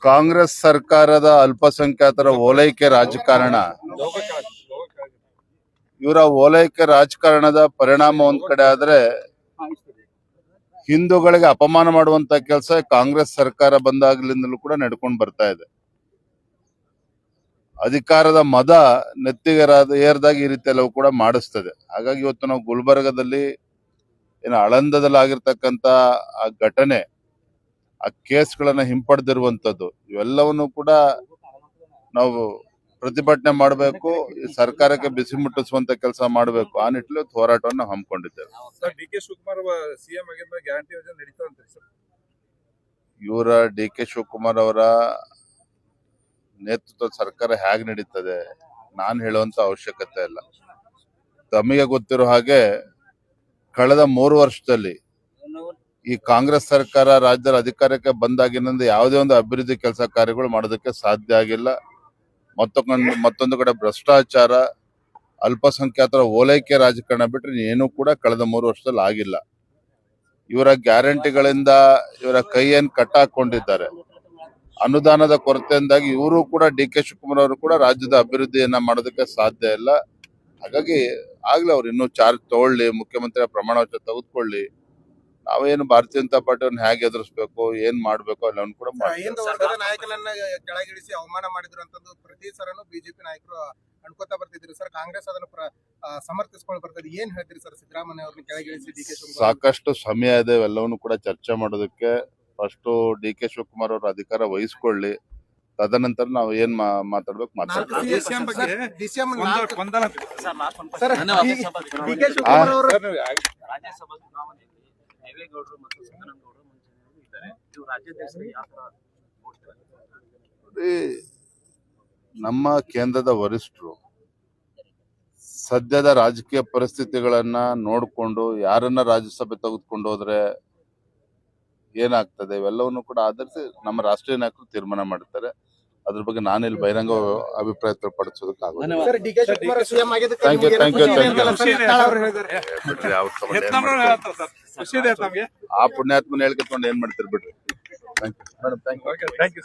ಕಾಂಗ್ರೆಸ್ ಸರ್ಕಾರದ ಅಲ್ಪಸಂಖ್ಯಾತರ ಓಲೈಕೆ ರಾಜಕಾರಣ, ಇವರ ಓಲೈಕೆ ರಾಜಕಾರಣದ ಪರಿಣಾಮ ಒಂದ್ ಕಡೆ ಆದ್ರೆ ಹಿಂದೂಗಳಿಗೆ ಅಪಮಾನ ಮಾಡುವಂತ ಕೆಲಸ ಕಾಂಗ್ರೆಸ್ ಸರ್ಕಾರ ಬಂದಾಗ್ಲಿಂದಲೂ ಕೂಡ ನಡ್ಕೊಂಡು ಬರ್ತಾ ಇದೆ. ಅಧಿಕಾರದ ಮದ ನೆತ್ತಿಗೆ ಏರ್ದಾಗ ಈ ರೀತಿ ಎಲ್ಲವೂ ಕೂಡ ಮಾಡಿಸ್ತದೆ. ಹಾಗಾಗಿ ಇವತ್ತು ನಾವು ಗುಲ್ಬರ್ಗದಲ್ಲಿ ಆಳಂದದಲ್ಲಿ ಆಗಿರ್ತಕ್ಕಂತ ಆ ಘಟನೆ, ಆ ಕೇಸ್ಗಳನ್ನ ಹಿಂಪಡೆದಿರುವಂತದ್ದು, ಇವೆಲ್ಲವನ್ನು ಕೂಡ ನಾವು ಪ್ರತಿಭಟನೆ ಮಾಡಬೇಕು, ಸರ್ಕಾರಕ್ಕೆ ಬಿಸಿ ಮುಟ್ಟಿಸುವಂತ ಕೆಲಸ ಮಾಡಬೇಕು. ಆ ನಿಟ್ಟಿನಲ್ಲಿ ಹೋರಾಟವನ್ನು ಹಮ್ಮಿಕೊಂಡಿದ್ದೇವೆ. ಇವರ ಡಿ ಕೆ ಶಿವಕುಮಾರ್ ಅವರ ನೇತೃತ್ವದ ಸರ್ಕಾರ ಹೇಗೆ ನಡೀತದೆ ನಾನು ಹೇಳುವಂತ ಅವಶ್ಯಕತೆ ಇಲ್ಲ. ತಮಗೆ ಗೊತ್ತಿರೋ ಹಾಗೆ ಕಳೆದ 3 ವರ್ಷದಲ್ಲಿ ಈ ಕಾಂಗ್ರೆಸ್ ಸರ್ಕಾರ ರಾಜ್ಯದ ಅಧಿಕಾರಕ್ಕೆ ಬಂದಾಗಿನಿಂದ ಯಾವುದೇ ಒಂದು ಅಭಿವೃದ್ಧಿ ಕೆಲಸ ಕಾರ್ಯಗಳು ಮಾಡೋದಕ್ಕೆ ಸಾಧ್ಯ ಆಗಿಲ್ಲ. ಮತ್ತೊಂದು ಕಡೆ ಭ್ರಷ್ಟಾಚಾರ, ಅಲ್ಪಸಂಖ್ಯಾತರ ಓಲೈಕೆ ರಾಜಕಾರಣ ಬಿಟ್ರೆ ಏನೂ ಕೂಡ ಕಳೆದ 3 ವರ್ಷದಲ್ಲಿ ಆಗಿಲ್ಲ. ಇವರ ಗ್ಯಾರಂಟಿಗಳಿಂದ ಇವರ ಕೈಯನ್ನು ಕಟ್ಟಾಕೊಂಡಿದ್ದಾರೆ. ಅನುದಾನದ ಕೊರತೆಯಿಂದಾಗಿ ಇವರು ಕೂಡ ಡಿ ಕೆ ಶಿವಕುಮಾರ್ ಅವರು ಕೂಡ ರಾಜ್ಯದ ಅಭಿವೃದ್ಧಿಯನ್ನ ಮಾಡೋದಕ್ಕೆ ಸಾಧ್ಯ ಇಲ್ಲ. ಹಾಗಾಗಿ ಆಗ್ಲೇ ಅವ್ರು ಇನ್ನೂ ಚಾರ್ಜ್ ತಗೊಳ್ಳಿ, ಮುಖ್ಯಮಂತ್ರಿ ಪ್ರಮಾಣ ವಚನ ತೆಗೆದುಕೊಳ್ಳಿ. ನಾವೇನು ಭಾರತೀಯ ಜನತಾ ಪಾರ್ಟಿಯನ್ನು ಹೇಗೆ ಎದುರಿಸಬೇಕು, ಏನ್ ಮಾಡ್ಬೇಕು ಅಲ್ಲವನ್ನು ಕೂಡ ನಾಯಕನನ್ನ ಕೆಳಗಿಳಿಸಿ ಅವಮಾನ ಮಾಡಿದ್ರು ಅಂತಂದು ಪ್ರತಿ ಸರನು ಬಿಜೆಪಿ ನಾಯಕರು ಅನ್ಕೋತಾ ಬರ್ತಿದ್ರು ಸರ್. ಕಾಂಗ್ರೆಸ್ ಅದನ್ನು ಸಮರ್ಥಿಸ್ಕೊಂಡು ಬರ್ತದೆ. ಏನ್ ಹೇಳ್ತೀರಿ ಸರ್? ಸಿದ್ದರಾಮಯ್ಯ ಅವ್ರನ್ನ ಕೆಳಗಿಳಿಸಿ ಡಿ ಕೆ ಶಿವಕುಮಾರ್ ಸಾಕಷ್ಟು ಸಮಯ ಇದೆ ಎಲ್ಲವನ್ನು ಕೂಡ ಚರ್ಚೆ ಮಾಡೋದಕ್ಕೆ. ಫಸ್ಟ್ ಡಿ ಕೆ ಶಿವಕುಮಾರ್ ಅವರು ಅಧಿಕಾರ ವಹಿಸ್ಕೊಳ್ಳಿ, ತದನಂತರ ನಾವು ಏನ್ ಮಾತಾಡ್ಬೇಕು ಮಾತಾಡ್ಬೇಕು. ನಮ್ಮ ಕೇಂದ್ರದ ವರಿಷ್ಠರು ಸದ್ಯದ ರಾಜಕೀಯ ಪರಿಸ್ಥಿತಿಗಳನ್ನ ನೋಡಿಕೊಂಡು ಯಾರನ್ನ ರಾಜ್ಯಸಭೆ ತೆಗೆದುಕೊಂಡು ಹೋದ್ರೆ ಏನಾಗ್ತದೆ ಇವೆಲ್ಲವನ್ನು ಕೂಡ ಆಧರಿಸಿ ನಮ್ಮ ರಾಷ್ಟ್ರೀಯ ನಾಯಕರು ತೀರ್ಮಾನ ಮಾಡ್ತಾರೆ. ಅದ್ರ ಬಗ್ಗೆ ನಾನಿಲ್ಲಿ ಬಹಿರಂಗ ಅಭಿಪ್ರಾಯ ಪಡಿಸೋದಕ್ಕಾಗಲ್ಲ. ಆ ಪುಣ್ಯಾತ್ಮನ ಹೇಳ್ಕೊಂಡು ಏನ್ ಮಾಡ್ತೀರಿ ಬಿಡ್ರಿ. Thank you madam. Thank you.